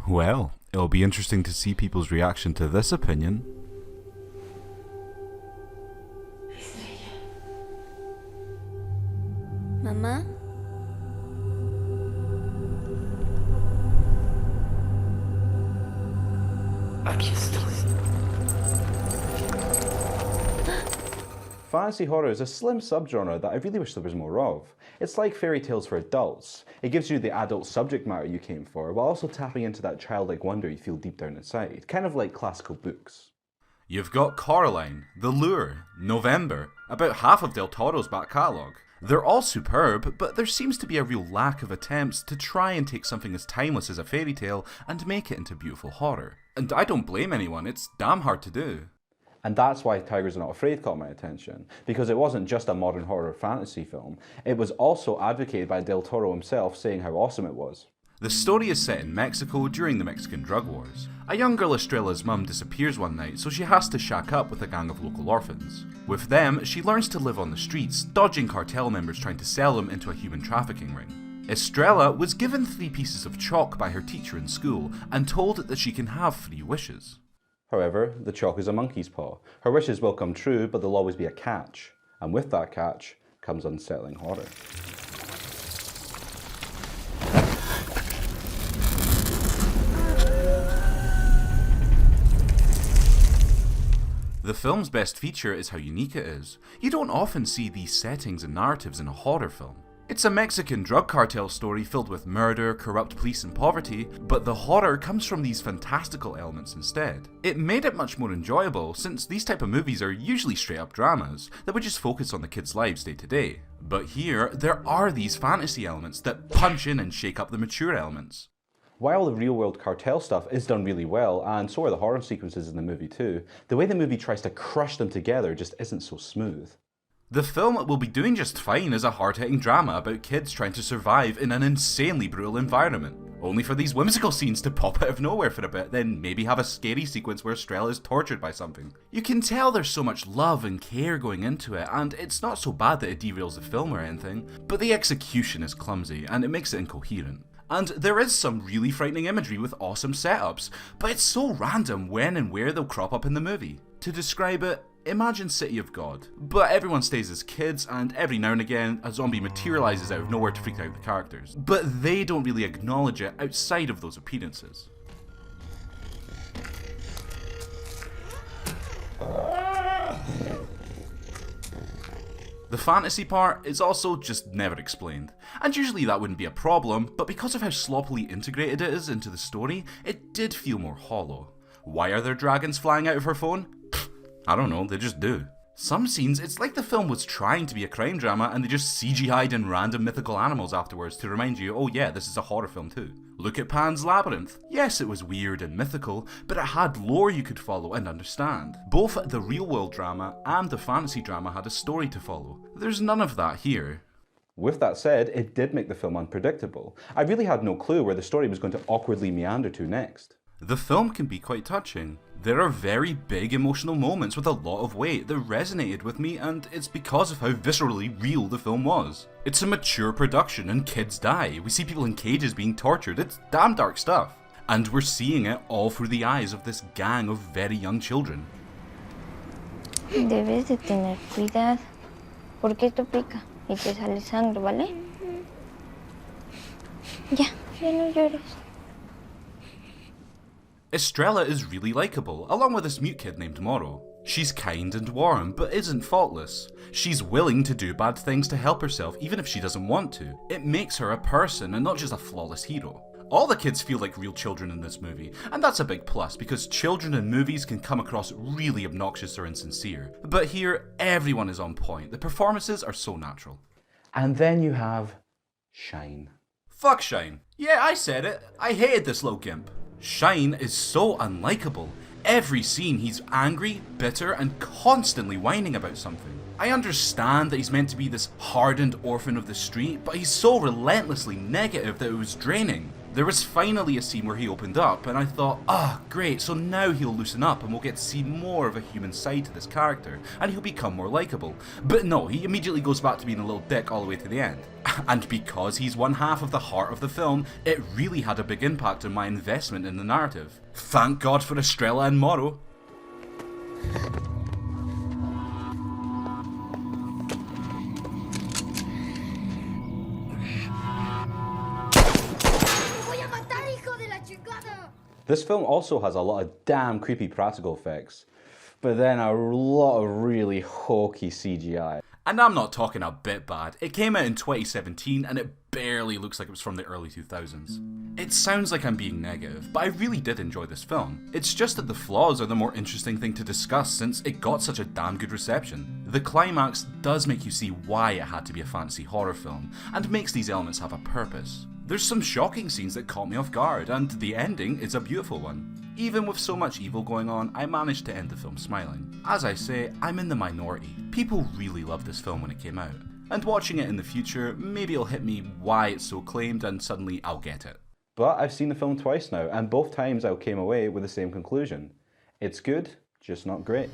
Well, it'll be interesting to see people's reaction to this opinion. ¿Mamá? Aquí estoy. Fantasy horror is a slim subgenre that I really wish there was more of. It's like fairy tales for adults. It gives you the adult subject matter you came for, while also tapping into that childlike wonder you feel deep down inside, kind of like classical books. You've got Coraline, The Lure, November, about half of Del Toro's back catalogue. They're all superb, but there seems to be a real lack of attempts to try and take something as timeless as a fairy tale and make it into beautiful horror. And I don't blame anyone, it's damn hard to do. And that's why Tigers Are Not Afraid caught my attention, because it wasn't just a modern horror fantasy film, it was also advocated by Del Toro himself saying how awesome it was. The story is set in Mexico during the Mexican drug wars. A young girl Estrella's mum disappears one night, so she has to shack up with a gang of local orphans. With them, she learns to live on the streets, dodging cartel members trying to sell them into a human trafficking ring. Estrella was given 3 pieces of chalk by her teacher in school and told that she can have 3 wishes. However, the chalk is a monkey's paw. Her wishes will come true, but there'll always be a catch. And with that catch comes unsettling horror. The film's best feature is how unique it is. You don't often see these settings and narratives in a horror film. It's a Mexican drug cartel story filled with murder, corrupt police and poverty, but the horror comes from these fantastical elements instead. It made it much more enjoyable, since these type of movies are usually straight up dramas that would just focus on the kids' lives day to day. But here, there are these fantasy elements that punch in and shake up the mature elements. While the real-world cartel stuff is done really well, and so are the horror sequences in the movie too, the way the movie tries to crush them together just isn't so smooth. The film will be doing just fine as a hard-hitting drama about kids trying to survive in an insanely brutal environment, only for these whimsical scenes to pop out of nowhere for a bit, then maybe have a scary sequence where Estrella is tortured by something. You can tell there's so much love and care going into it, and it's not so bad that it derails the film or anything, but the execution is clumsy and it makes it incoherent. And there is some really frightening imagery with awesome setups, but it's so random when and where they'll crop up in the movie. To describe it, imagine City of God, but everyone stays as kids and every now and again a zombie materialises out of nowhere to freak out the characters. But they don't really acknowledge it outside of those appearances. The fantasy part is also just never explained, and usually that wouldn't be a problem, but because of how sloppily integrated it is into the story, it did feel more hollow. Why are there dragons flying out of her phone? I don't know, they just do. Some scenes, it's like the film was trying to be a crime drama and they just CGI'd in random mythical animals afterwards to remind you, oh yeah, this is a horror film too. Look at Pan's Labyrinth. Yes, it was weird and mythical, but it had lore you could follow and understand. Both the real world drama and the fantasy drama had a story to follow. There's none of that here. With that said, it did make the film unpredictable. I really had no clue where the story was going to awkwardly meander to next. The film can be quite touching. There are very big emotional moments with a lot of weight that resonated with me, and it's because of how viscerally real the film was. It's a mature production and kids die. We see people in cages being tortured. It's damn dark stuff. And we're seeing it all through the eyes of this gang of very young children. Debes de tener cuidado, porque esto pica y te sale sangre, ¿vale? Ya no llores. Estrella is really likeable, along with this mute kid named Moro. She's kind and warm, but isn't faultless. She's willing to do bad things to help herself, even if she doesn't want to. It makes her a person and not just a flawless hero. All the kids feel like real children in this movie, and that's a big plus because children in movies can come across really obnoxious or insincere. But here, everyone is on point. The performances are so natural. And then you have Shine. Fuck Shine. Yeah, I said it. I hated this little gimp. Shine is so unlikable. Every scene he's angry, bitter, and constantly whining about something. I understand that he's meant to be this hardened orphan of the street, but he's so relentlessly negative that it was draining. There was finally a scene where he opened up, and I thought, great, so now he'll loosen up and we'll get to see more of a human side to this character, and he'll become more likeable. But no, he immediately goes back to being a little dick all the way to the end. And because he's one half of the heart of the film, it really had a big impact on my investment in the narrative. Thank God for Estrella and Morrow. This film also has a lot of damn creepy practical effects, but then a lot of really hokey CGI. And I'm not talking a bit bad. It came out in 2017 and it barely looks like it was from the early 2000s. It sounds like I'm being negative, but I really did enjoy this film. It's just that the flaws are the more interesting thing to discuss since it got such a damn good reception. The climax does make you see why it had to be a fantasy horror film, and makes these elements have a purpose. There's some shocking scenes that caught me off guard, and the ending is a beautiful one. Even with so much evil going on, I managed to end the film smiling. As I say, I'm in the minority. People really loved this film when it came out. And watching it in the future, maybe it'll hit me why it's so acclaimed and suddenly I'll get it. But I've seen the film twice now, and both times I came away with the same conclusion. It's good, just not great.